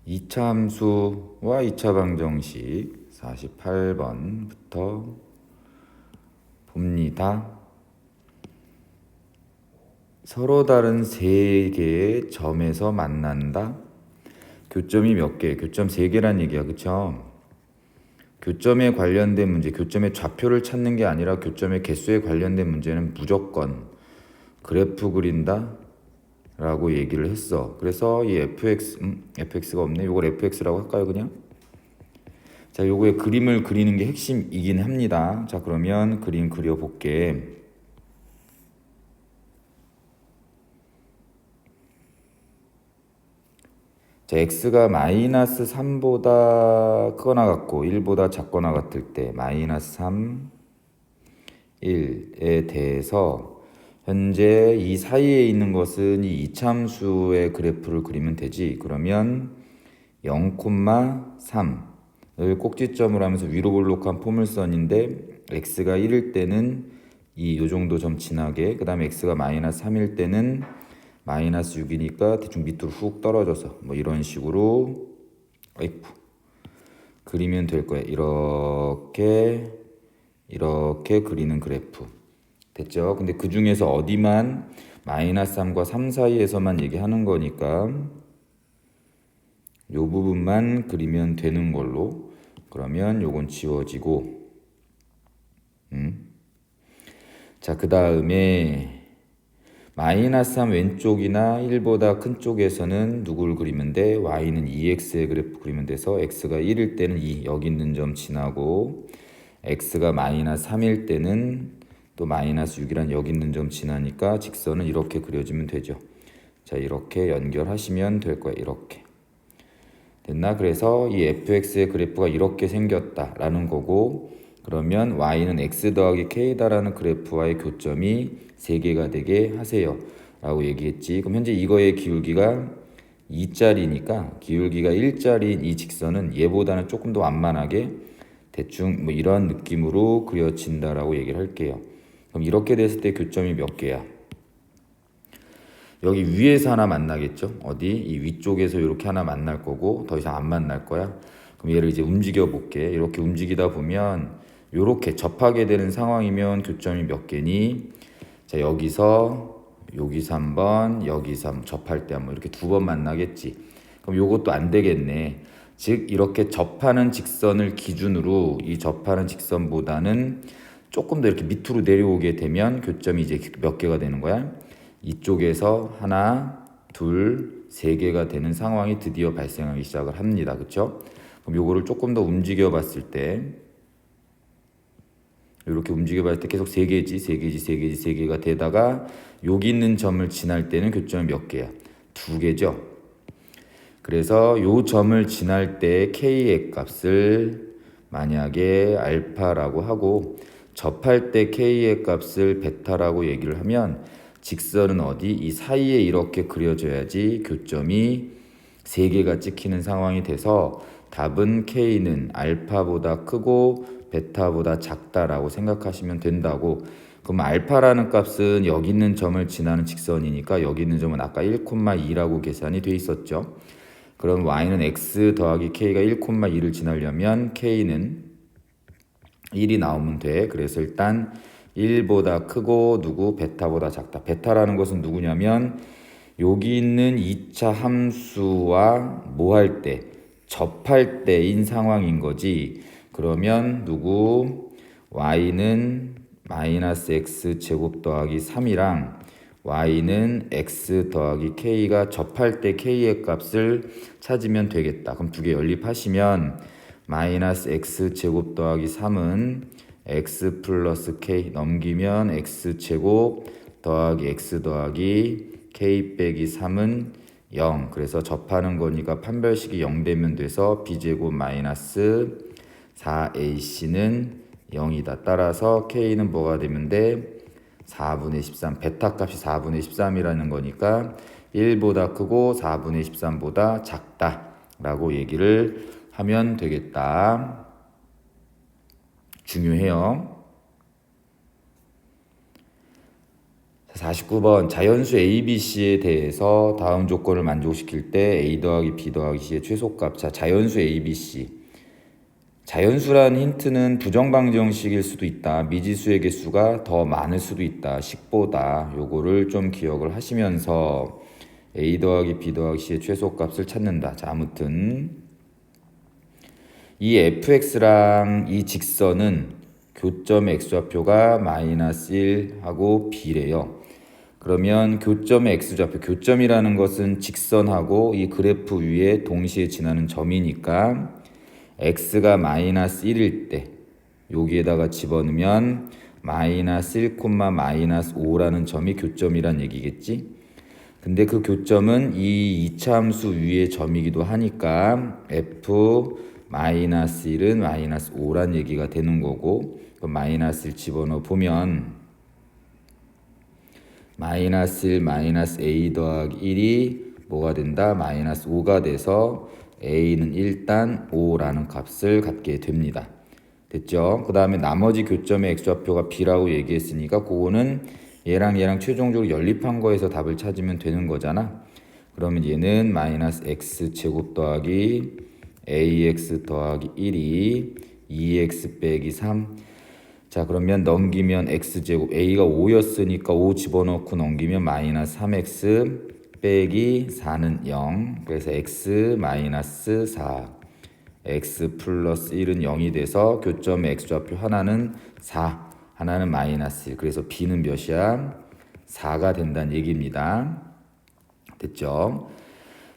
2차 함수와 2차 방정식 48번부터 봅니다. 서로 다른 세 개의 점에서 만난다. 교점이 몇 개? 교점 세 개란 얘기야, 그쵸? 교점에 관련된 문제, 교점의 좌표를 찾는 게 아니라 교점의 개수에 관련된 문제는 무조건 그래프 그린다 라고 얘기를 했어. 그래서 이 fx가 없네. 이걸 fx라고 할까요, 그냥? 자, 요거의 그림을 그리는 게 핵심이긴 합니다. 자, 그러면 그림 그려볼게. 자, x가 마이너스 3보다 크거나 같고 1보다 작거나 같을 때 마이너스 3, 1에 대해서 현재 이 사이에 있는 것은 이 이참수의 그래프를 그리면 되지. 그러면 0,3을 꼭지점으로 하면서 위로 볼록한 포물선인데 x가 1일 때는 요 정도 점 지나게, 그 다음에 x가 마이너스 3일 때는 마이너스 6이니까 대충 밑으로 훅 떨어져서 뭐 이런 식으로 그리면 될 거야. 이렇게 그리는 그래프 됐죠? 근데 그 중에서 어디만 마이너스 3과 3 사이에서만 얘기하는 거니까 요 부분만 그리면 되는 걸로. 그러면 요건 지워지고 자, 그 다음에 마이너스 3 왼쪽이나 1보다 큰 쪽에서는 누구를 그리면 돼? y는 2x의 그래프 그리면 돼서 x가 1일 때는 2, 여기 있는 점 지나고 x가 마이너스 3일 때는 또 마이너스 6이란 여기 있는 점 지나니까 직선은 이렇게 그려지면 되죠. 자, 이렇게 연결하시면 될 거예요. 이렇게 됐나? 그래서 이 fx의 그래프가 이렇게 생겼다라는 거고, 그러면 y는 x 더하기 k다라는 그래프와의 교점이 3개가 되게 하세요 라고 얘기했지. 그럼 현재 이거의 기울기가 2짜리니까 기울기가 1짜리인 이 직선은 얘보다는 조금 더 완만하게 대충 뭐 이런 느낌으로 그려진다라고 얘기를 할게요. 그럼 이렇게 됐을 때 교점이 몇 개야? 여기 위에서 하나 만나겠죠? 어디? 이 위쪽에서 이렇게 하나 만날 거고 더 이상 안 만날 거야. 그럼 얘를 이제 움직여 볼게. 이렇게 움직이다 보면 이렇게 접하게 되는 상황이면 교점이 몇 개니? 자, 여기서 3번, 여기서 접할 때 한번 이렇게 2번 만나겠지. 그럼 요것도 안 되겠네. 즉 이렇게 접하는 직선을 기준으로 이 접하는 직선보다는 조금 더 이렇게 밑으로 내려오게 되면 교점이 이제 몇 개가 되는 거야? 이쪽에서 하나, 둘, 세 개가 되는 상황이 드디어 발생하기 시작을 합니다. 그렇죠? 그럼 요거를 조금 더 움직여 봤을 때 이렇게 움직여 봤을 때 계속 세 개가 되다가 여기 있는 점을 지날 때는 교점이 몇 개야? 2개죠. 그래서 요 점을 지날 때 k의 값을 만약에 알파라고 하고 접할 때 k의 값을 베타라고 얘기를 하면 직선은 어디? 이 사이에 이렇게 그려져야지 교점이 3개가 찍히는 상황이 돼서 답은 k는 알파보다 크고 베타보다 작다라고 생각하시면 된다고. 그럼 알파라는 값은 여기 있는 점을 지나는 직선이니까 여기 있는 점은 아까 1,2라고 계산이 돼 있었죠. 그럼 y는 x 더하기 k가 1,2를 지나려면 k는 1이 나오면 돼. 그래서 일단 1보다 크고 누구? 베타보다 작다. 베타라는 것은 누구냐면 여기 있는 2차 함수와 뭐 할 때? 접할 때인 상황인 거지. 그러면 누구? y는 마이너스 x 제곱 더하기 3이랑 y는 x 더하기 k가 접할 때 k의 값을 찾으면 되겠다. 그럼 두 개 연립하시면 마이너스 x 제곱 더하기 3은 x 플러스 k 넘기면 x 제곱 더하기 x 더하기 k 빼기 3은 0. 그래서 접하는 거니까 판별식이 0 되면 돼서 b제곱 마이너스 4ac는 0이다. 따라서 k는 뭐가 되면 돼? 4분의 13. 베타 값이 4분의 13이라는 거니까 1보다 크고 4분의 13보다 작다 라고 얘기를 하면 되겠다. 중요해요. 49번 자연수 ABC에 대해서 다음 조건을 만족시킬 때 A 더하기 B 더하기 C의 최소값. 자, 자연수 ABC. 자연수라는 힌트는 부정방정식일 수도 있다. 미지수의 개수가 더 많을 수도 있다. 식보다. 요거를 좀 기억을 하시면서 A 더하기 B 더하기 C의 최소값을 찾는다. 자, 아무튼 이 fx랑 이 직선은 교점의 x좌표가 마이너스 1하고 b래요. 그러면 교점의 x좌표, 교점이라는 것은 직선하고 이 그래프 위에 동시에 지나는 점이니까 x가 마이너스 1일 때 여기에다가 집어넣으면 마이너스 1, 마이너스 5라는 점이 교점이란 얘기겠지. 근데 그 교점은 이 이차함수 위의 점이기도 하니까 f 마이너스 1은 마이너스 5란 얘기가 되는 거고, 그 마이너스 1 집어넣어 보면 마이너스 1 마이너스 a 더하기 1이 뭐가 된다? 마이너스 5가 돼서 a는 일단 5라는 값을 갖게 됩니다. 됐죠? 그 다음에 나머지 교점의 x좌표가 b라고 얘기했으니까 그거는 얘랑 최종적으로 연립한 거에서 답을 찾으면 되는 거잖아. 그러면 얘는 마이너스 x제곱 더하기 ax 더하기 1이 2x 빼기 3. 자, 그러면 넘기면 x제곱, a가 5였으니까 5 집어넣고 넘기면 마이너스 3x 빼기 4는 0. 그래서 x 마이너스 4, x 플러스 1은 0이 돼서 교점의 x좌표 하나는 4, 하나는 마이너스 1. 그래서 b는 몇이야? 4가 된다는 얘기입니다. 됐죠?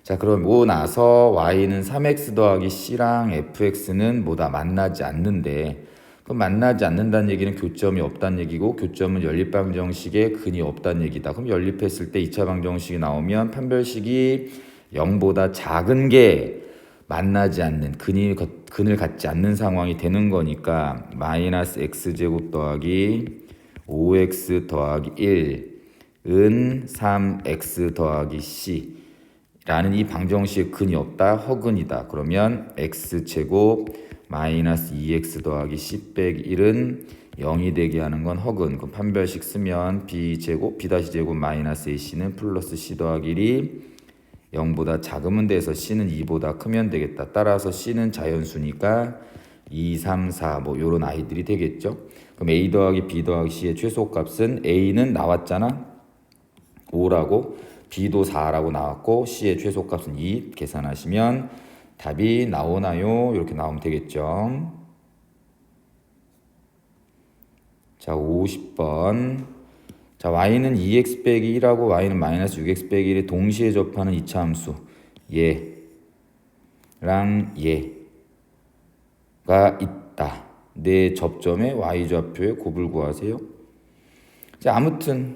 자, 그럼 나서 y는 3x 더하기 c랑 fx는 뭐다? 만나지 않는데, 그럼 만나지 않는다는 얘기는 교점이 없다는 얘기고, 교점은 연립방정식에 근이 없다는 얘기다. 그럼 연립했을 때 2차 방정식이 나오면 판별식이 0보다 작은 게 만나지 않는, 근을 갖지 않는 상황이 되는 거니까 마이너스 x제곱 더하기 5x 더하기 1은 3x 더하기 c 라는 이 방정식에 근이 없다, 허근이다. 그러면 x제곱 마이너스 2x 더하기 c 빼기 1은 0이 되게 하는 건 허근. 그럼 판별식 쓰면 b제곱, b-제곱 마이너스 ac는 플러스 c 더하기 1이 0보다 작으면 돼서 c는 2보다 크면 되겠다. 따라서 c는 자연수니까 2, 3, 4 뭐 요런 아이들이 되겠죠. 그럼 a 더하기 b 더하기 c의 최소값은 a는 나왔잖아. 5라고, b도 4라고 나왔고 c의 최소값은 2 계산하시면 답이 나오나요? 이렇게 나오면 되겠죠. 자, 50번. 자, y는 2x 빼기 1하고 y는 마이너스 6x 빼기 1에 동시에 접하는 이차함수 얘랑 얘가 있다. 네 접점의 y좌표의 곱을 구하세요. 자, 아무튼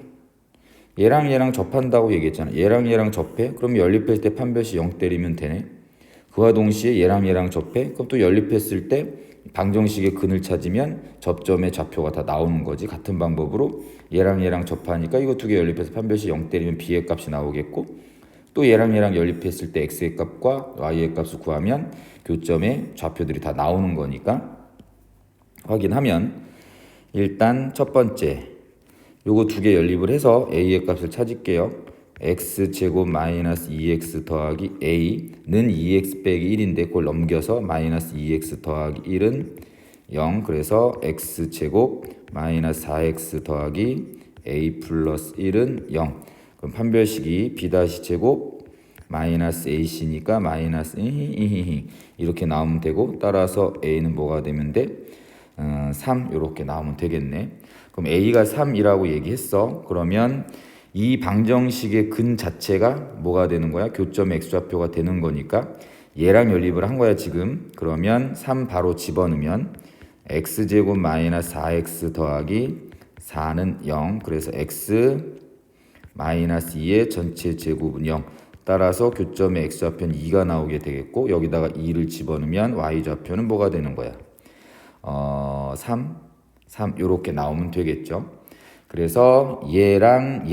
얘랑 접한다고 얘기했잖아. 얘랑 접해? 그럼 연립했을 때 판별식 0 때리면 되네. 그와 동시에 얘랑 접해? 그럼 또 연립했을 때 방정식의 근을 찾으면 접점의 좌표가 다 나오는 거지. 같은 방법으로 얘랑 접하니까 이거 두 개 연립해서 판별식 0 때리면 b의 값이 나오겠고, 또 얘랑 연립했을 때 x의 값과 y의 값을 구하면 교점의 좌표들이 다 나오는 거니까 확인하면 일단 첫 번째 요거 두 개 연립을 해서 a의 값을 찾을게요. x제곱 마이너스 2x 더하기 a는 2x 빼기 1인데 그걸 넘겨서 마이너스 2x 더하기 1은 0. 그래서 x제곱 마이너스 4x 더하기 a 플러스 1은 0. 그럼 판별식이 b-제곱 마이너스 ac니까 마이너스 이렇게 나오면 되고, 따라서 a는 뭐가 되면 돼? 3 이렇게 나오면 되겠네. 그럼 a가 3이라고 얘기했어. 그러면 이 방정식의 근 자체가 뭐가 되는 거야? 교점 x좌표가 되는 거니까 얘랑 연립을 한 거야 지금. 그러면 3 바로 집어넣으면 x제곱 마이너스 4x 더하기 4는 0. 그래서 x 마이너스 2의 전체 제곱은 0. 따라서 교점의 x좌표는 2가 나오게 되겠고, 여기다가 2를 집어넣으면 y좌표는 뭐가 되는 거야? 3 이렇게 나오면 되겠죠. 그래서 얘랑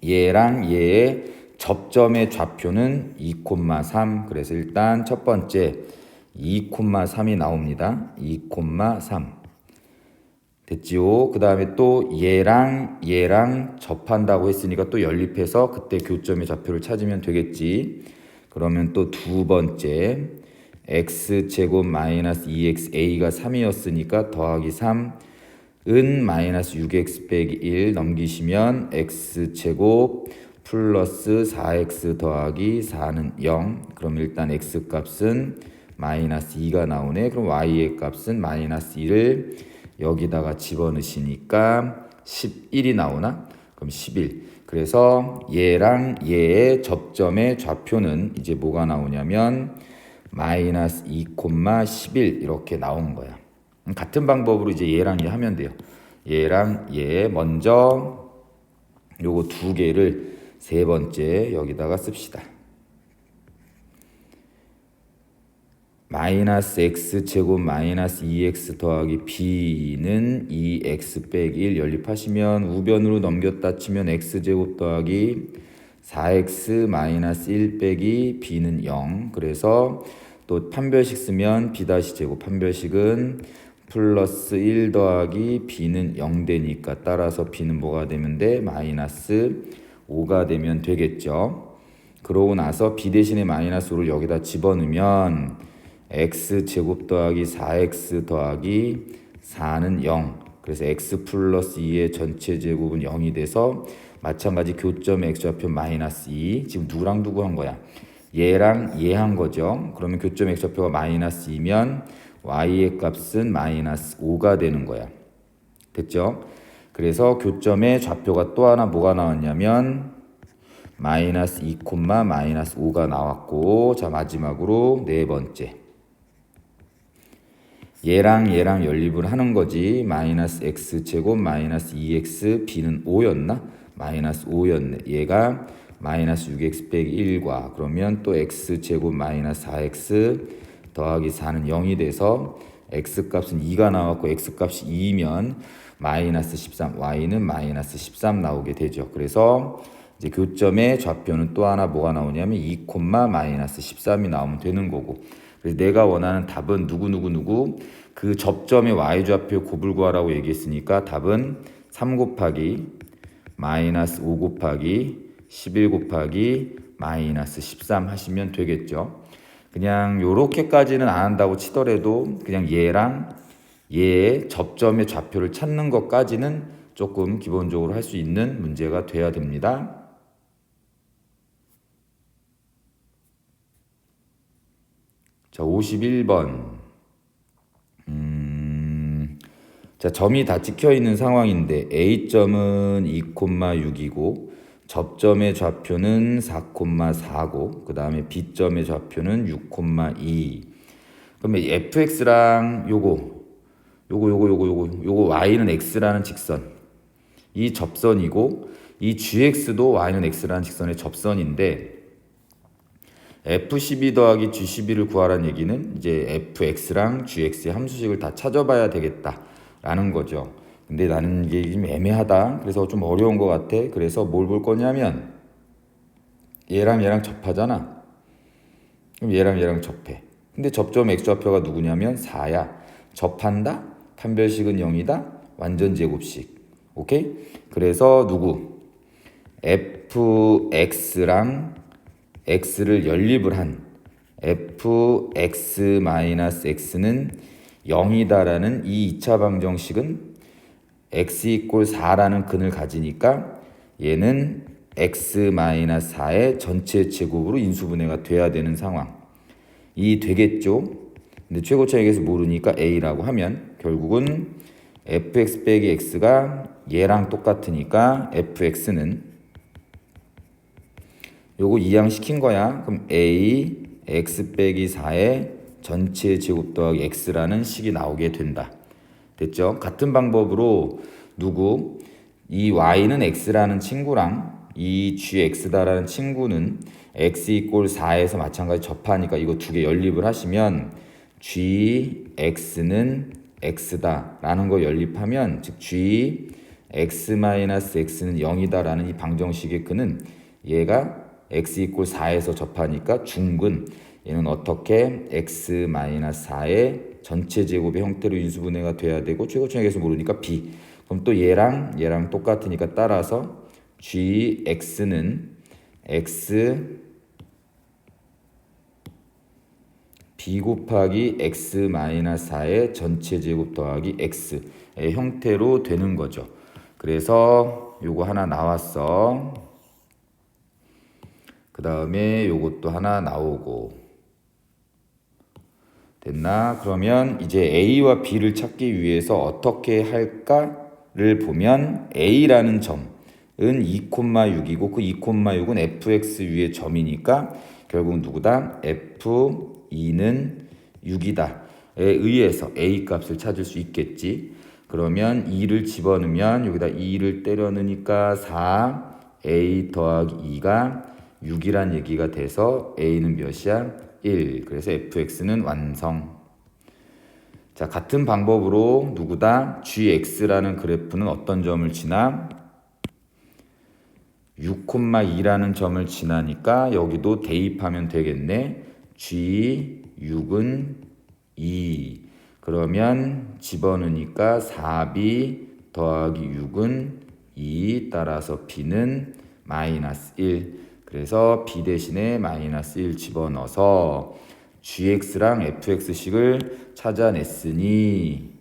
얘의 접점의 좌표는 2,3. 그래서 일단 첫 번째 2,3이 나옵니다. 2,3. 됐지요. 그 다음에 또 얘랑 접한다고 했으니까 또 연립해서 그때 교점의 좌표를 찾으면 되겠지. 그러면 또 두 번째 x제곱 마이너스 2xa가 3이었으니까 더하기 3은 마이너스 6x 빼기 1 넘기시면 x제곱 플러스 4x 더하기 4는 0. 그럼 일단 x값은 마이너스 2가 나오네. 그럼 y의 값은 마이너스 1을 여기다가 집어넣으시니까 11이 나오나? 그럼 11. 그래서 얘랑 얘의 접점의 좌표는 이제 뭐가 나오냐면 마이너스 2,11 이렇게 나온 거야. 같은 방법으로 이제 얘랑 얘 하면 돼요. 얘랑 얘 먼저 요거 두 개를 세 번째 여기다가 씁시다. 마이너스 x제곱 마이너스 2x 더하기 b는 2x 빼기 1 연립하시면 우변으로 넘겼다 치면 x제곱 더하기 4x 마이너스 1 빼기 b는 0. 그래서 또 판별식 쓰면 b-제곱 판별식은 플러스 1 더하기 b는 0 되니까 따라서 b는 뭐가 되면 돼? 마이너스 5가 되면 되겠죠. 그러고 나서 b 대신에 마이너스 5를 여기다 집어넣으면 x제곱 더하기 4x 더하기 4는 0. 그래서 x 플러스 2의 전체 제곱은 0이 돼서 마찬가지 교점의 x좌표 마이너스 2. 지금 누구랑 누구 한 거야? 얘랑 얘 한 거죠. 그러면 교점 x좌표가 마이너스 2면 y의 값은 마이너스 5가 되는 거야. 됐죠? 그래서 교점의 좌표가 또 하나 뭐가 나왔냐면 마이너스 2, 마이너스 5가 나왔고, 자 마지막으로 네 번째 얘랑 연립을 하는 거지. 마이너스 x제곱 마이너스 2x b는 5였나? 마이너스 5였네. 얘가 마이너스 6x 빼기 1과 그러면 또 x제곱 마이너스 4x 더하기 4는 0이 돼서 x값은 2가 나왔고 x값이 2면 마이너스 13, y는 마이너스 13 나오게 되죠. 그래서 이제 교점의 좌표는 또 하나 뭐가 나오냐면 2, 마이너스 13이 나오면 되는 거고. 그래서 내가 원하는 답은 누구 그 접점의 y좌표 곱을 구하라고 얘기했으니까 답은 3 곱하기 마이너스 5 곱하기 11 곱하기 마이너스 13 하시면 되겠죠. 그냥 요렇게까지는 안 한다고 치더라도 그냥 얘랑 얘의 접점의 좌표를 찾는 것까지는 조금 기본적으로 할 수 있는 문제가 돼야 됩니다. 자, 51번. 자, 점이 다 찍혀 있는 상황인데 A점은 2,6이고 접점의 좌표는 4,4고 그 다음에 B점의 좌표는 6,2. 그러면 fx랑 요거 y는 x라는 직선 이 접선이고 이 gx도 y는 x라는 직선의 접선인데 f12 더하기 g12를 구하라는 얘기는 이제 fx랑 gx의 함수식을 다 찾아봐야 되겠다라는 거죠. 근데 나는 이게 좀 애매하다. 그래서 좀 어려운 것 같아. 그래서 뭘 볼 거냐면 얘랑 접하잖아. 그럼 얘랑 접해. 근데 접점 x좌표가 누구냐면 4야. 접한다? 판별식은 0이다? 완전 제곱식. 오케이? 그래서 누구? fx랑 x를 연립을 한 fx-x는 0이다라는 이 2차 방정식은 x 이꼴 4라는 근을 가지니까 얘는 x-4의 전체 제곱으로 인수분해가 돼야 되는 상황. 이 되겠죠? 근데 최고차익에서 모르니까 a라고 하면 결국은 fx 빼기 x가 얘랑 똑같으니까 fx는 요거 이항시킨 거야. 그럼 a x 빼기 4의 전체 제곱 더하기 x라는 식이 나오게 된다. 됐죠? 같은 방법으로 이 y는 x라는 친구랑 이 gx다라는 친구는 x 이꼴 4에서 마찬가지 접하니까 이거 두 개 연립을 하시면 gx는 x다라는 거 연립하면 즉 gx-x는 0이다라는 이 방정식의 근은 얘가 x 이꼴 4에서 접하니까 중근 얘는 어떻게 x-4의 전체 제곱의 형태로 인수분해가 돼야 되고 최고점의 개수 모르니까 b. 그럼 또 얘랑 똑같으니까 따라서 gx는 x b 곱하기 x 4의 전체 제곱 더하기 x의 형태로 되는 거죠. 그래서 요거 하나 나왔어. 그 다음에 요것도 하나 나오고 됐나? 그러면 이제 A와 B를 찾기 위해서 어떻게 할까를 보면 A라는 점은 2,6이고 그 2,6은 fx 위의 점이니까 결국 누구다? f2는 6이다 에 의해서 A 값을 찾을 수 있겠지. 그러면 2를 집어넣으면 여기다 2를 때려 넣으니까 4 A 더하기 2가 6이란 얘기가 돼서 A는 몇이야? 1. 그래서 fx는 완성. 자, 같은 방법으로 누구다? gx라는 그래프는 어떤 점을 지나? 6,2라는 점을 지나니까 여기도 대입하면 되겠네. g6은 2. 그러면 집어넣으니까 4b 더하기 6은 2. 따라서 b는 마이너스 1. 그래서 b 대신에 마이너스 1 집어넣어서 gx랑 fx식을 찾아냈으니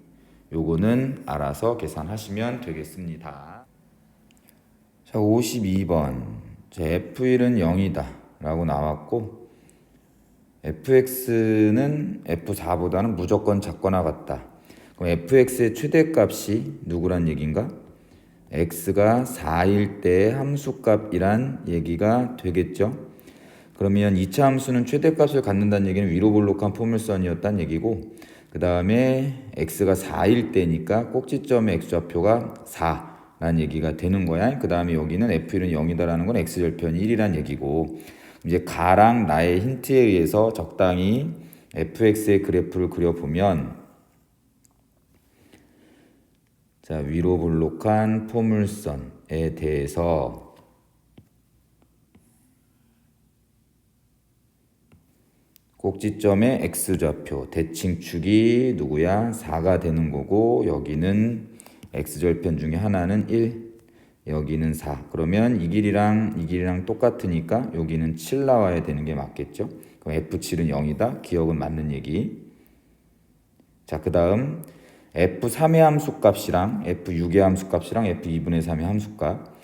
요거는 알아서 계산하시면 되겠습니다. 자, 52번. f1은 0이다 라고 나왔고 fx는 f4보다는 무조건 작거나 같다. 그럼 fx의 최대값이 누구란 얘기인가? x가 4일 때의 함수값이란 얘기가 되겠죠. 그러면 2차 함수는 최대값을 갖는다는 얘기는 위로 볼록한 포물선이었다는 얘기고 그 다음에 x가 4일 때니까 꼭지점의 x좌표가 4라는 얘기가 되는 거야. 그 다음에 여기는 f1은 0이다라는 건 x절편이 1이란 얘기고 이제 가랑 나의 힌트에 의해서 적당히 fx의 그래프를 그려보면 자, 위로 볼록한 포물선에 대해서 꼭지점의 x좌표 대칭축이 누구야? 4가 되는 거고 여기는 x절편 중에 하나는 1 여기는 4. 그러면 이 길이랑 똑같으니까 여기는 7 나와야 되는 게 맞겠죠? 그럼 f7은 0이다. 기억은 맞는 얘기. 자, 그 다음 f3의 함수값이랑 f6의 함수값이랑 f2분의 3의 함수값.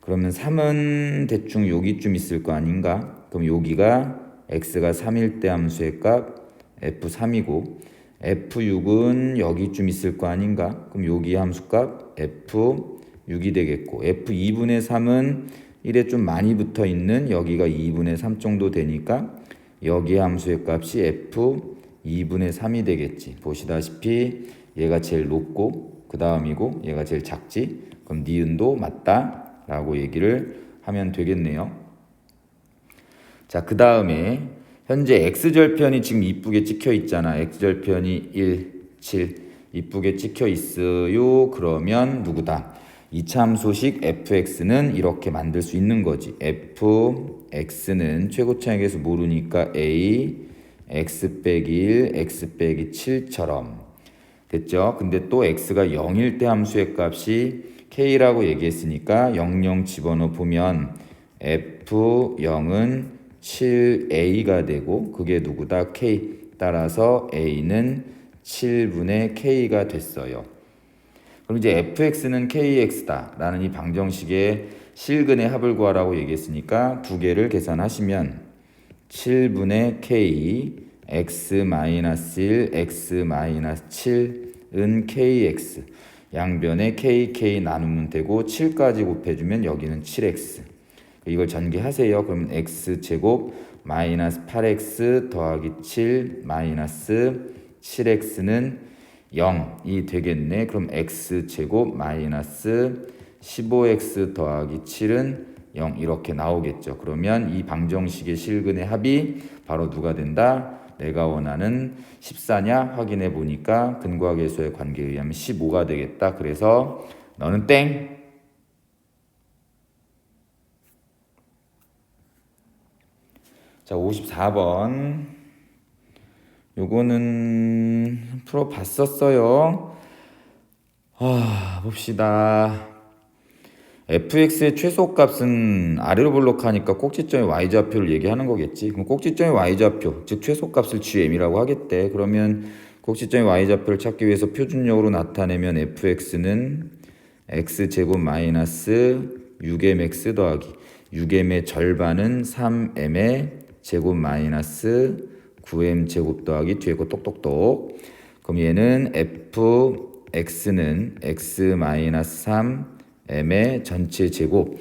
그러면 3은 대충 여기쯤 있을 거 아닌가? 그럼 여기가 x가 3일 때 함수의 값 f3이고 f6은 여기쯤 있을 거 아닌가? 그럼 여기 함수값 f6이 되겠고 f2분의 3은 1에 좀 많이 붙어 있는 여기가 2분의 3 정도 되니까 여기 함수의 값이 f2분의 3이 되겠지. 보시다시피 얘가 제일 높고 그 다음이고 얘가 제일 작지. 그럼 니은도 맞다 라고 얘기를 하면 되겠네요. 자, 그 다음에 현재 x절편이 지금 이쁘게 찍혀 있잖아. x절편이 1, 7 이쁘게 찍혀 있어요. 그러면 누구다? 이참소식 fx는 이렇게 만들 수 있는 거지. fx는 최고차의 개수 모르니까 a x 빼기 1, x 빼기 7처럼 됐죠? 근데 또 x가 0일 때 함수의 값이 k라고 얘기했으니까 00 집어넣어 보면 f0은 7a가 되고 그게 누구다? k. 따라서 a는 7분의 k가 됐어요. 그럼 이제 fx는 kx다 라는 이 방정식의 실근의 합을 구하라고 얘기했으니까 두 개를 계산하시면 7분의 k x-1 x-7은 kx 양변에 k 나누면 되고 7까지 곱해주면 여기는 7x 이걸 전개하세요. 그러면 x제곱 마이너스 8x 더하기 7 마이너스 7x는 0이 되겠네. 그럼 x제곱 마이너스 15x 더하기 7은 0 이렇게 나오겠죠. 그러면 이 방정식의 실근의 합이 바로 누가 된다? 내가 원하는 14냐 확인해 보니까 근과 계수의 관계에 의하면 15가 되겠다. 그래서 너는 땡. 자, 54번. 요거는 풀어봤었어요. 봅시다. fx의 최소값은 아래로 블록하니까 꼭지점의 y좌표를 얘기하는 거겠지. 그럼 꼭지점의 y좌표, 즉 최소값을 gm이라고 하겠대. 그러면 꼭지점의 y좌표를 찾기 위해서 표준역으로 나타내면 fx는 x제곱 마이너스 6mx 더하기 6m의 절반은 3m의 제곱 마이너스 9m 제곱 더하기 뒤에 거 똑똑똑. 그럼 얘는 fx는 x 마이너스 3m의 전체 제곱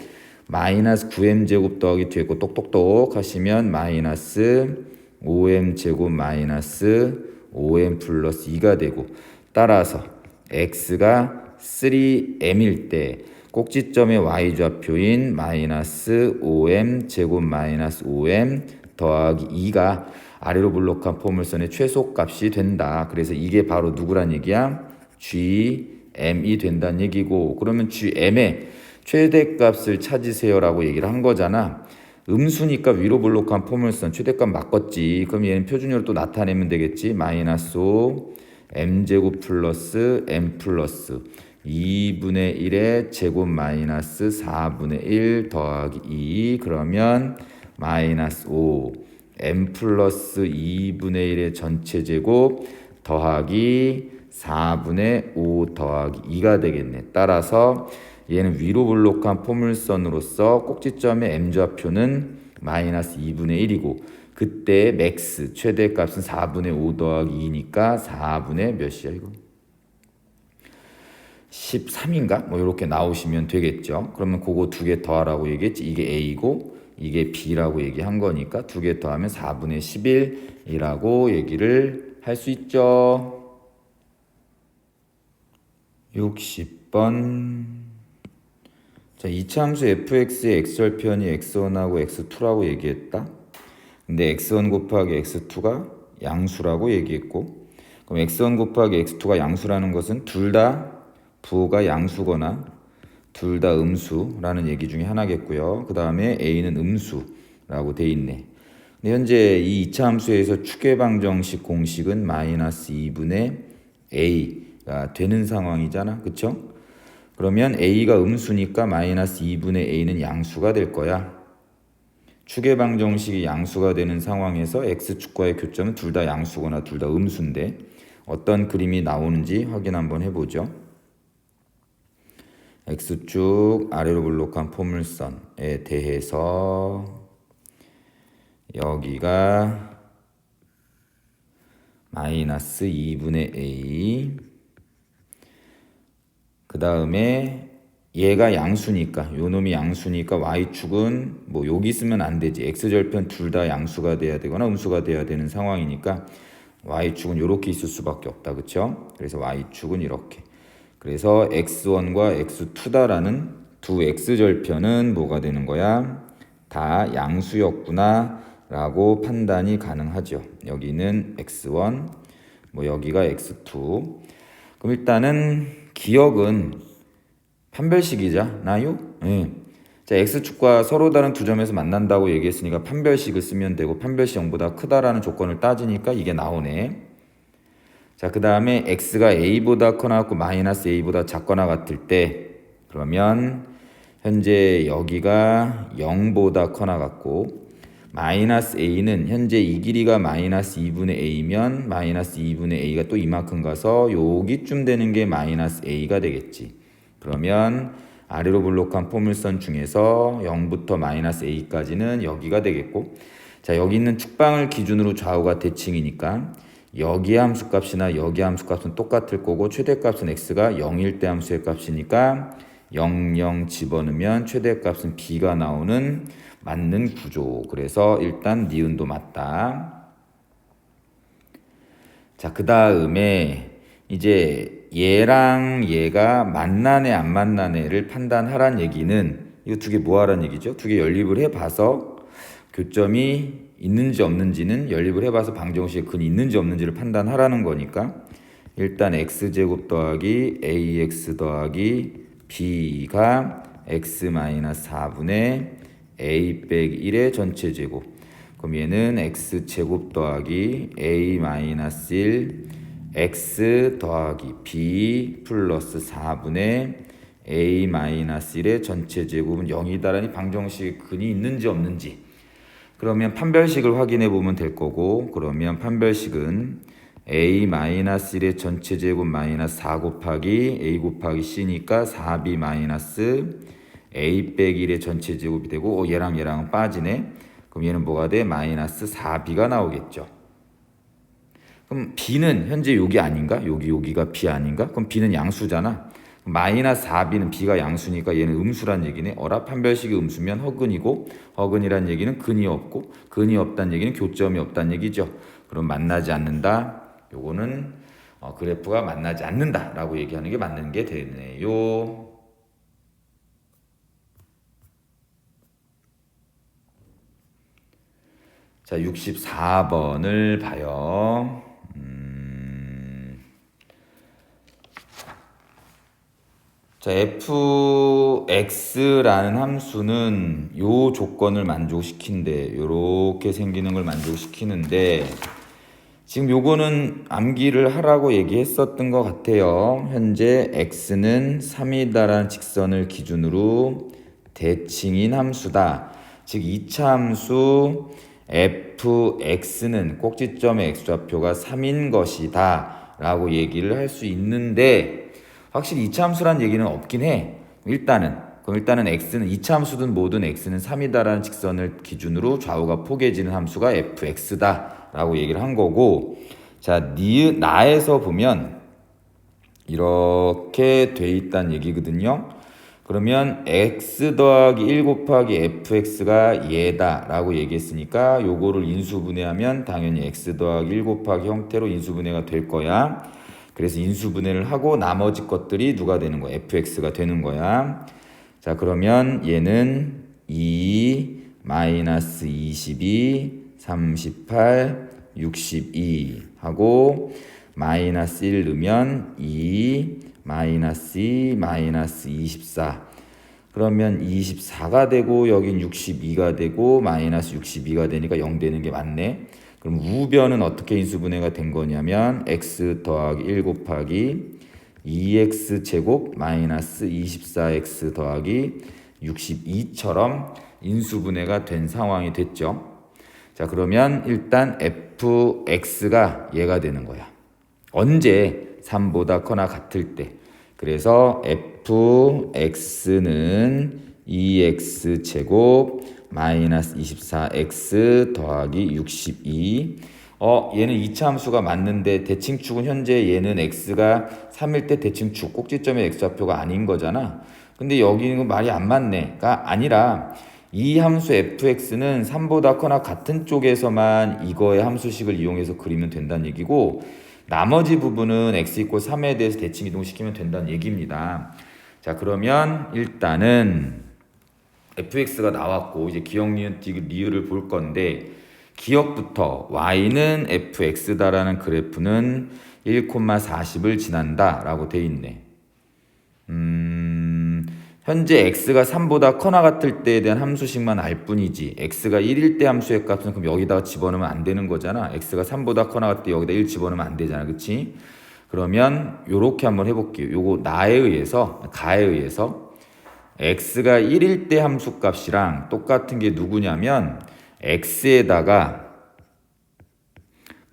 마이너스 9m 제곱 더하기 뒤에 거 똑똑똑 하시면 마이너스 5m 제곱 마이너스 5m 플러스 2가 되고, 따라서 x가 3m일 때 꼭지점의 y좌표인 마이너스 5m 제곱 마이너스 5m 더하기 2가 아래로 블록한 포물선의 최소값이 된다. 그래서 이게 바로 누구란 얘기야? gm이 된다는 얘기고, 그러면 gm의 최대값을 찾으세요라고 얘기를 한 거잖아. 음수니까 위로 블록한 포물선 최대값 바꿨지. 그럼 얘는 표준으로 또 나타내면 되겠지. 마이너스 5 m제곱 플러스 m 플러스 2분의 1의 제곱 마이너스 4분의 1 더하기 2. 그러면 마이너스 5 m 플러스 2분의 1의 전체 제곱 더하기 4분의 5 더하기 2가 되겠네. 따라서 얘는 위로 블록한 포물선으로서 꼭지점의 m좌표는 마이너스 2분의 1이고, 그때 맥스 최대값은 4분의 5 더하기 2니까 4분의 몇이야 이거? 13인가? 뭐 이렇게 나오시면 되겠죠. 그러면 그거 두 개 더하라고 얘기했지. 이게 A고 이게 B라고 얘기한 거니까 두 개 더하면 4분의 11이라고 얘기를 할 수 있죠. 60번. 자, 이차함수 fx의 x절편이 x1하고 x2라고 얘기했다. 근데 x1 곱하기 x2가 양수라고 얘기했고, 그럼 x1 곱하기 x2가 양수라는 것은 둘 다 부호가 양수거나 둘 다 음수라는 얘기 중에 하나겠고요. 그 다음에 a는 음수라고 돼 있네. 근데 현재 이 이차함수에서 추계방정식 공식은 마이너스 2분의 a가 되는 상황이잖아. 그쵸? 그러면 a가 음수니까 마이너스 2분의 a는 양수가 될 거야. 추계방정식이 양수가 되는 상황에서 x축과의 교점은 둘 다 양수거나 둘 다 음수인데 어떤 그림이 나오는지 확인 한번 해보죠. x축 아래로 블록한 포물선에 대해서 여기가 마이너스 2분의 a, 그 다음에 얘가 양수니까, 요 놈이 양수니까 y축은 뭐 여기 쓰면 안 되지. x절편 둘 다 양수가 돼야 되거나 음수가 돼야 되는 상황이니까 y축은 이렇게 있을 수밖에 없다. 그쵸? 그래서 y축은 이렇게. 그래서 x1과 x2다라는 두 x절편은 뭐가 되는 거야? 다 양수였구나 라고 판단이 가능하죠. 여기는 x1, 뭐 여기가 x2. 그럼 일단은 기억은 판별식이잖아요. 네. 자, x축과 서로 다른 두 점에서 만난다고 얘기했으니까 판별식을 쓰면 되고, 판별식 0보다 크다라는 조건을 따지니까 이게 나오네. 자, 그 다음에 x가 a보다 커나 같고 마이너스 a보다 작거나 같을 때, 그러면 현재 여기가 0보다 커나 같고 마이너스 a는 현재 이 길이가 마이너스 2분의 a면 마이너스 2분의 a가 또 이만큼 가서 여기쯤 되는 게 마이너스 a가 되겠지. 그러면 아래로 블록한 포물선 중에서 0부터 마이너스 a까지는 여기가 되겠고, 자, 여기 있는 축방을 기준으로 좌우가 대칭이니까 여기의 함수값이나 여기의 함수값은 똑같을 거고, 최대값은 x가 0일 때 함수의 값이니까 0, 0 집어넣으면 최대값은 b가 나오는 맞는 구조. 그래서 일단 니은도 맞다. 자, 그 다음에 이제 얘랑 얘가 만나네 안 만나네를 판단하란 얘기는, 이거 두 개 뭐 하란 얘기죠? 두 개 연립을 해봐서 교점이 있는지 없는지는 연립을 해봐서 방정식에 근이 있는지 없는지를 판단하라는 거니까, 일단 x제곱 더하기 ax 더하기 b가 x-4분의 a 빼기 1의 전체 제곱, 그럼 얘는 x제곱 더하기 a-1 x 더하기 b 플러스 4분의 a-1의 전체 제곱은 0이다라니 방정식근이 있는지 없는지. 그러면 판별식을 확인해 보면 될 거고, 그러면 판별식은 a-1의 전체 제곱 마이너스 4 곱하기 a 곱하기 c니까 4b 마이너스 a 빼기 1의 전체 제곱이 되고, 얘랑 얘랑은 빠지네. 그럼 얘는 뭐가 돼? 마이너스 4b가 나오겠죠. 그럼 b는 현재 여기 아닌가? 여기가 b 아닌가? 그럼 b는 양수잖아. 마이너스 4b는 b가 양수니까 얘는 음수란 얘기네. 어라 판별식이 음수면 허근이고, 허근이란 얘기는 근이 없고, 근이 없다는 얘기는 교점이 없다는 얘기죠. 그럼 만나지 않는다. 요거는 그래프가 만나지 않는다라고 얘기하는 게 맞는 게 되네요. 자, 64번을 봐요. 자, fx라는 함수는 요 조건을 만족시킨대. 요렇게 생기는 걸 만족시키는데, 지금 요거는 암기를 하라고 얘기했었던 것 같아요. 현재 x는 3이다라는 직선을 기준으로 대칭인 함수다. 즉 2차 함수 fx는 꼭지점의 x좌표가 3인 것이다 라고 얘기를 할 수 있는데, 확실히 2차 함수란 얘기는 없긴 해. 그럼 일단은 x는 2차 함수든 뭐든 x는 3이다라는 직선을 기준으로 좌우가 포개지는 함수가 fx다 라고 얘기를 한 거고, 자, 나에서 보면 이렇게 돼 있다는 얘기거든요. 그러면 x 더하기 1 곱하기 fx가 얘다 라고 얘기했으니까 요거를 인수분해하면 당연히 x 더하기 1 곱하기 형태로 인수분해가 될 거야. 그래서 인수분해를 하고 나머지 것들이 누가 되는 거야? fx가 되는 거야. 자, 그러면 얘는 2, 마이너스 22, 38, 62 하고 마이너스 1 넣으면 2, 마이너스 2, 마이너스 24. 그러면 24가 되고 여긴 62가 되고 마이너스 62가 되니까 0 되는 게 맞네. 그럼 우변은 어떻게 인수분해가 된 거냐면 x 더하기 1 곱하기 2x 제곱 마이너스 24x 더하기 62처럼 인수분해가 된 상황이 됐죠. 자, 그러면 일단 fx가 얘가 되는 거야. 언제? 3보다 커나 같을 때. 그래서 fx는 2x 제곱 마이너스 24x 더하기 62. 얘는 2차 함수가 맞는데 대칭축은 현재 얘는 x가 3일 때 대칭축 꼭지점의 x좌표가 아닌 거잖아. 근데 여기는 말이 안 맞네가 아니라 이 함수 fx는 3보다 커나 같은 쪽에서만 이거의 함수식을 이용해서 그리면 된다는 얘기고, 나머지 부분은 x = 3에 대해서 대칭 이동시키면 된다는 얘기입니다. 자, 그러면 일단은 fx가 나왔고 이제 기억, 니은, 디귿, 리을을 볼 건데, 기억부터 y는 fx다라는 그래프는 1,40을 지난다 라고 돼 있네. 현재 x가 3보다 커나 같을 때에 대한 함수식만 알 뿐이지, x가 1일 때 함수의 값은 그럼 여기다가 집어넣으면 안 되는 거잖아. x가 3보다 커나 같을 때 여기다 1 집어넣으면 안 되잖아. 그치? 그러면 요렇게 한번 해볼게요. 요거 가에 의해서 x가 1일 때 함수값이랑 똑같은 게 누구냐면 x에다가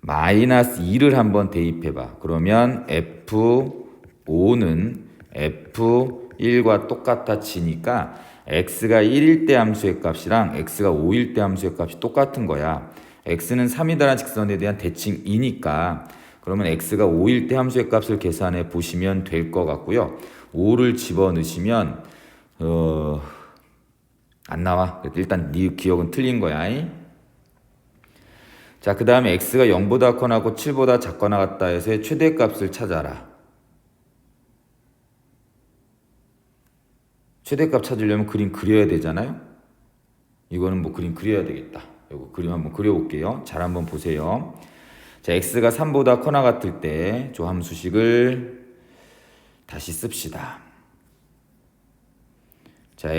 마이너스 2를 한번 대입해봐. 그러면 f5는 f1과 똑같아지니까 x가 1일 때 함수의 값이랑 x가 5일 때 함수의 값이 똑같은 거야. x는 3이다라는 직선에 대한 대칭이니까 그러면 x가 5일 때 함수의 값을 계산해 보시면 될 것 같고요. 5를 집어넣으시면 안 나와. 일단 네 기억은 틀린 거야. 자, 그 다음에 x가 0보다 커나고 7보다 작거나 같다 해서 최대값을 찾아라. 최대값 찾으려면 그림 그려야 되잖아요. 이거는 뭐 그림 그려야 되겠다. 이거 그림 한번 그려볼게요. 잘 한번 보세요. 자, x가 3보다 커나 같을 때 조함수식을 다시 씁시다. 자,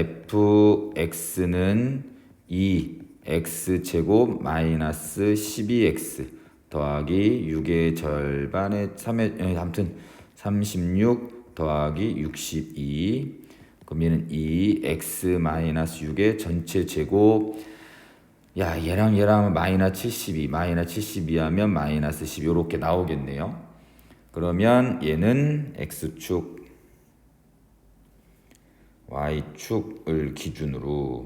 fx는 2 x제곱 마이너스 12x 더하기 6의 절반의 3의 아무튼 36 더하기 62 그럼 얘는 2x 마이너스 6의 전체 제곱 야 얘랑 하면 마이너스 72 하면 마이너스 10 이렇게 나오겠네요. 그러면 얘는 x축 y축을 기준으로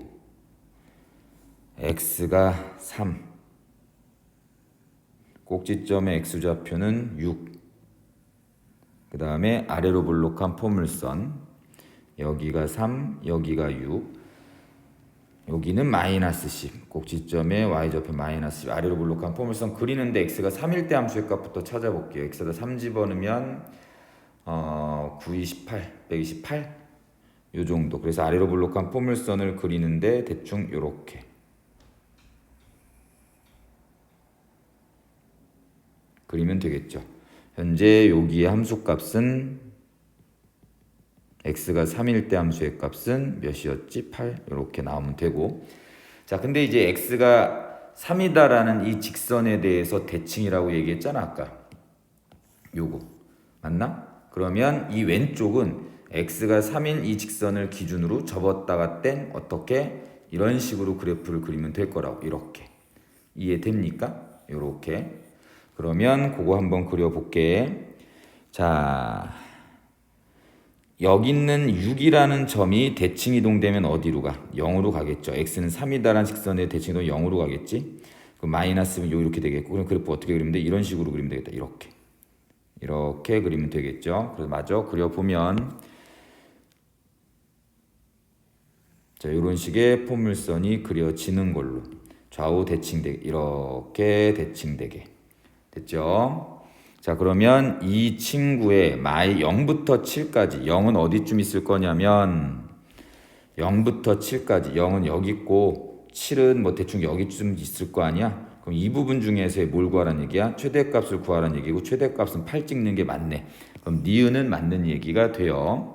x가 3 꼭지점의 x좌표는 6 그 다음에 아래로 볼록한 포물선 여기가 3 여기가 6 여기는 마이너스 10 꼭지점의 y좌표 마이너스 10 아래로 볼록한 포물선 그리는데 x가 3일 때 함수의 값부터 찾아볼게요. x에다 3 집어넣으면 9, 28, 128 요 정도. 그래서 아래로 볼록한 포물선을 그리는데 대충 요렇게 그리면 되겠죠. 현재 여기의 함수값은 x가 3일 때 함수의 값은 몇이었지? 8 이렇게 나오면 되고 자 근데 이제 x가 3이다라는 이 직선에 대해서 대칭이라고 얘기했잖아 아까 요거 맞나? 그러면 이 왼쪽은 x가 3인 이 직선을 기준으로 접었다가 땐 어떻게? 이런 식으로 그래프를 그리면 될 거라고 이렇게 이해됩니까? 요렇게 그러면 그거 한번 그려볼게. 자 여기 있는 6이라는 점이 대칭 이동되면 어디로 가? 0으로 가겠죠. x는 3이다라는 직선의 대칭 이동 0으로 가겠지. 그럼 마이너스면 이렇게 되겠고 그럼 그래프 어떻게 그리면 돼? 이런 식으로 그리면 되겠다. 이렇게 그리면 되겠죠. 그래서 맞아. 그려보면 자 이런 식의 포물선이 그려지는 걸로 좌우 대칭되게 이렇게 대칭되게 됐죠? 자 그러면 이 친구의 마이 0부터 7까지 0은 어디쯤 있을 거냐면 0부터 7까지 0은 여기 있고 7은 뭐 대충 여기쯤 있을 거 아니야? 그럼 이 부분 중에서 뭘 구하라는 얘기야? 최대값을 구하라는 얘기고 최대값은 8 찍는 게 맞네. 그럼 니은은 맞는 얘기가 돼요.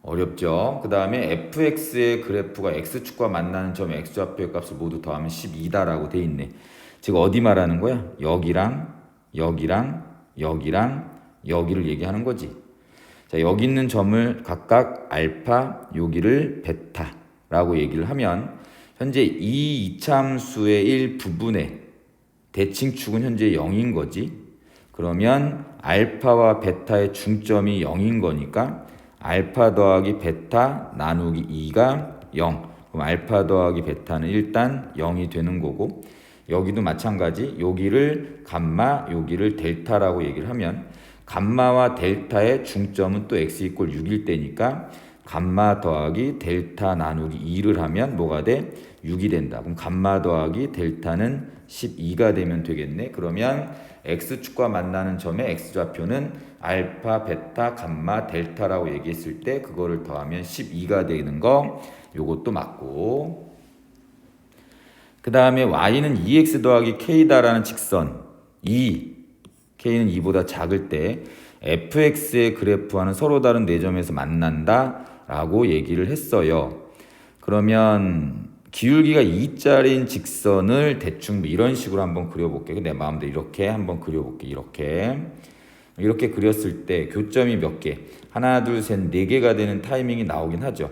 어렵죠? 그 다음에 fx의 그래프가 x축과 만나는 점 x좌표의 값을 모두 더하면 12다라고 돼 있네. 즉 어디 말하는 거야? 여기랑 여기를 얘기하는 거지. 자 여기 있는 점을 각각 알파 여기를 베타라고 얘기를 하면 현재 이 이차함수의 일부분의 대칭축은 현재 0인 거지. 그러면 알파와 베타의 중점이 0인 거니까 알파 더하기 베타 나누기 2가 0. 그럼 알파 더하기 베타는 일단 0이 되는 거고 여기도 마찬가지 여기를 감마 여기를 델타라고 얘기를 하면 감마와 델타의 중점은 또 x 이퀄 6일 때니까 감마 더하기 델타 나누기 2를 하면 뭐가 돼? 6이 된다. 그럼 감마 더하기 델타는 12가 되면 되겠네. 그러면 x축과 만나는 점의 x좌표는 알파, 베타, 감마, 델타라고 얘기했을 때 그거를 더하면 12가 되는 거 요것도 맞고 그 다음에 y는 2x 더하기 k다라는 직선 2 k는 2보다 작을 때 fx의 그래프와는 서로 다른 4점에서 만난다 라고 얘기를 했어요. 그러면 기울기가 2짜리인 직선을 대충 이런 식으로 한번 그려볼게. 내 마음대로 이렇게 한번 그려볼게. 이렇게 그렸을 때 교점이 몇 개? 하나, 둘, 셋, 4개가 되는 타이밍이 나오긴 하죠.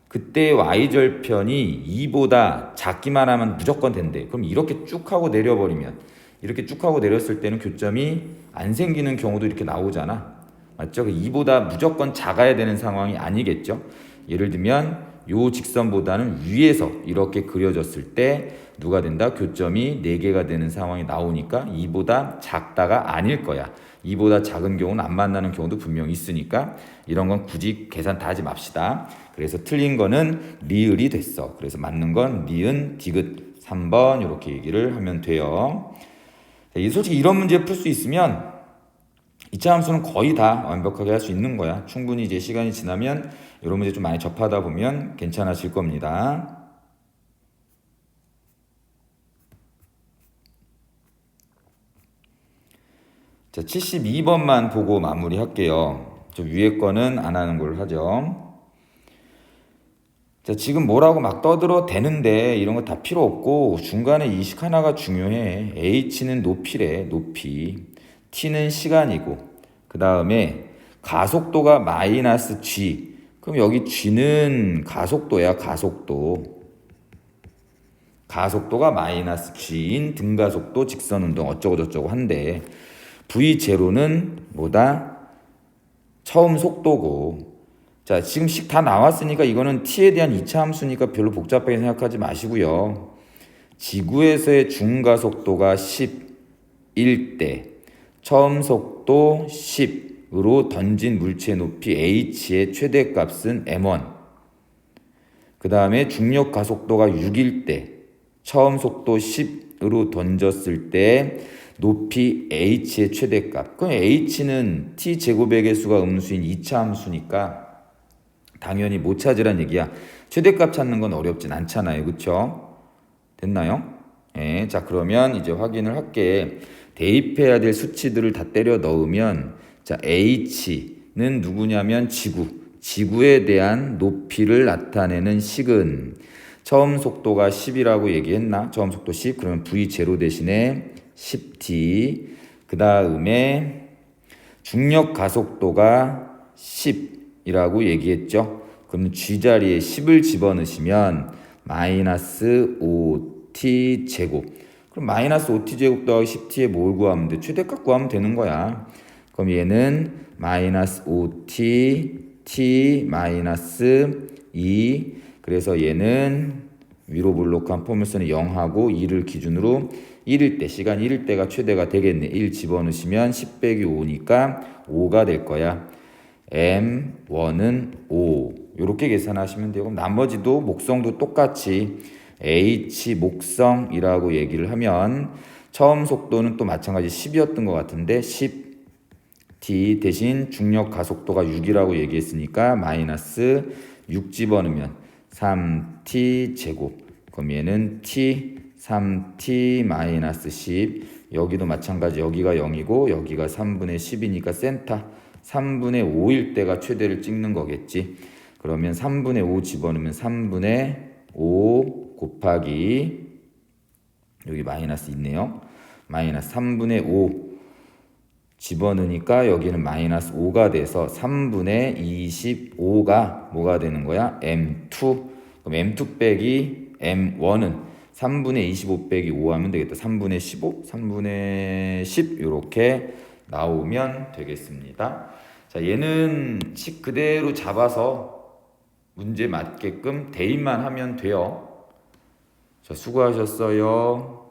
그때 y절편이 2보다 작기만 하면 무조건 된대. 그럼 이렇게 쭉 하고 내려버리면 이렇게 쭉 하고 내렸을 때는 교점이 안 생기는 경우도 이렇게 나오잖아. 맞죠? 2보다 무조건 작아야 되는 상황이 아니겠죠. 예를 들면 요 직선보다는 위에서 이렇게 그려졌을 때 누가 된다? 교점이 4개가 되는 상황이 나오니까 2보다 작다가 아닐 거야. 2보다 작은 경우는 안 만나는 경우도 분명히 있으니까 이런 건 굳이 계산 다 하지 맙시다. 그래서 틀린 거는 리을이 됐어. 그래서 맞는 건 니은, 디귿 3번 이렇게 얘기를 하면 돼요. 솔직히 이런 문제 풀 수 있으면 2차 함수는 거의 다 완벽하게 할 수 있는 거야. 충분히 이제 시간이 지나면 이런 문제 좀 많이 접하다 보면 괜찮아질 겁니다. 자, 72번만 보고 마무리할게요. 저 위에 거는 안 하는 걸로 하죠. 자, 지금 뭐라고 막 떠들어 대는데 이런 거 다 필요 없고 중간에 이 식 하나가 중요해. h는 높이래, 높이. t는 시간이고 그 다음에 가속도가 마이너스 g. 그럼 여기 g는 가속도야, 가속도. 가속도가 마이너스 g인 등가속도, 직선운동 어쩌고 저쩌고 한데 v0는 뭐다? 처음 속도고. 자, 지금 식 다 나왔으니까 이거는 t에 대한 2차 함수니까 별로 복잡하게 생각하지 마시고요. 지구에서의 중가속도가 10일 때 처음 속도 10으로 던진 물체의 높이 h의 최대값은 m1. 그 다음에 중력 가속도가 6일 때 처음 속도 10으로 던졌을 때 높이 h의 최대값. 그럼 h는 t제곱의 개수가 음수인 2차 함수니까 당연히 못 찾으란 얘기야. 최대값 찾는 건 어렵진 않잖아요. 그쵸? 됐나요? 예, 자, 그러면 이제 확인을 할게. 대입해야 될 수치들을 다 때려 넣으면, 자, h는 누구냐면 지구에 대한 높이를 나타내는 식은 처음 속도가 10이라고 얘기했나? 처음 속도 10. 그러면 v0 대신에 10t. 그 다음에 중력 가속도가 10이라고 얘기했죠. 그럼 g 자리에 10을 집어넣으시면 마이너스 5t 제곱. 그럼 마이너스 5t 제곱 더하기 10t에 뭘 구하면 돼? 최대값 구하면 되는 거야. 그럼 얘는 마이너스 5t t 마이너스 2. 그래서 얘는 위로 블록한 포물선이 0하고 2를 기준으로 1일 때, 시간 1일 때가 최대가 되겠네. 1 집어넣으시면 10 빼기 5니까 5가 될 거야. m1은 5. 이렇게 계산하시면 되고, 나머지도 목성도 똑같이 h 목성이라고 얘기를 하면 처음 속도는 또 마찬가지 10이었던 것 같은데 10t 대신 중력 가속도가 6이라고 얘기했으니까 마이너스 6 집어넣으면 3t 제곱. 그럼 얘는 t 3t 마이너스 10. 여기도 마찬가지. 여기가 0이고 여기가 3분의 10이니까 센터 3분의 5일 때가 최대를 찍는 거겠지. 그러면 3분의 5 집어넣으면 3분의 5 곱하기 여기 마이너스 있네요. 마이너스 3분의 5 집어넣으니까 여기는 마이너스 5가 돼서 3분의 25가 뭐가 되는 거야? m2. 그럼 m2 빼기 m1은 3분의 25 빼기 5 하면 되겠다. 3분의 15, 3분의 10 이렇게 나오면 되겠습니다. 자, 얘는 식 그대로 잡아서 문제 맞게끔 대입만 하면 돼요. 자, 수고하셨어요.